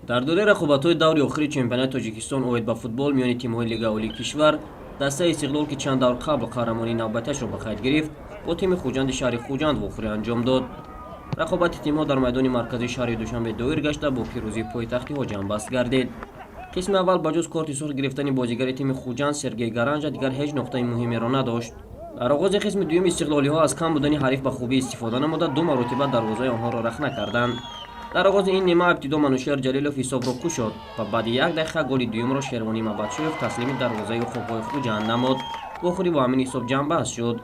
дар дораи рақобатҳои даври охири чемпионати Тоҷикистон оид ба футбол миёни тимҳои Лигаи Олии кишвар, дастаи Истиқлол ки чанд давр қабл қаҳрамонии навбатиашро ба қайд гирифт, бо тими Хуҷанди шаҳри Хуҷанд вохӯрӣ анҷом дод. Рақобати тимҳо дар майдони марказии шаҳри Душанбе доир гашта бо пирӯзии пойтахтиҳо ҷамъбаст гардид. Қисми аввал ба ҷуз корти сурх гирифтани бозигари тими Хуҷанд Сергей Гаранжа дигар ҳеҷ нуқтаи муҳимеро надошт. дар оғози қисми дуюм истиқлолиҳо аз кам будани ҳариф ба хубӣ истифода намуда ду маротиба дарвозаи онҳоро рахна карданд. дар оғози ин нима ибтидо Манушер Ҷалилов ҳисобро кушод ва баъди як дақиқа голи дуюмро Шервонӣ Мабадшоев таслими дарвозаи хобҳои Хуҷанд намуд. охирӣ бо ҳамин ҳисоб ҷамъбаст шуд.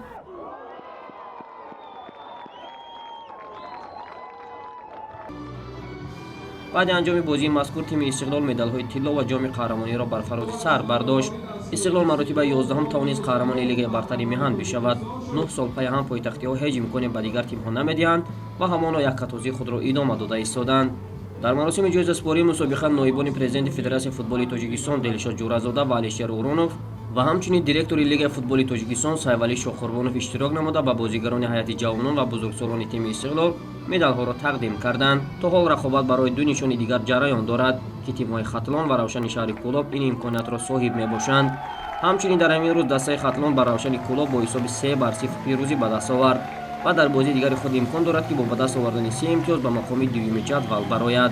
баъди анҷоми бозии мазкур тими Истиқлол медалҳои тилло ва ҷоми қаҳрамониро бар фарози сар бардошт. Истиқлол маротибаи 11 тавонист қаҳрамони Лигаи бартари меҳан бишавад. 9 сол пай ҳам пойтахтиҳо ҳеҷ имконе ба дигар тимҳо намедиҳанд ва ҳамоно яккатозии худро идома дода истоданд. дар маросими ҷоизаспории мусобиқа ноибони президенти Федератсияи футболи Тоҷикистон Делишод Ҷуразода ва Алишер Уронов ва ҳамчунин директори Лигаи футболи Тоҷикистон Сайвалӣ Шохқурбонов иштирок намуда ба бозигарони ҳайати ҷавонон ва бузургсолони тими Истиқлол медалҳоро тақдим карданд. то ҳол рақобат барои ду нишони дигар ҷараён дорад ки тимҳои Хатлон ва Равшани шаҳри Кӯлоб ин имкониятро соҳиб мебошанд. ҳамчунин дар ҳамин рӯз дастаи Хатлон ба Равшани Кӯлоб бо ҳисоби 3-0 пирӯзӣ ба даст овард ва дар бозии дигари худ имкон дорад ки бо ба даст овардани 3 имтиёз ба мақоми дуюми ҷадвал барояд.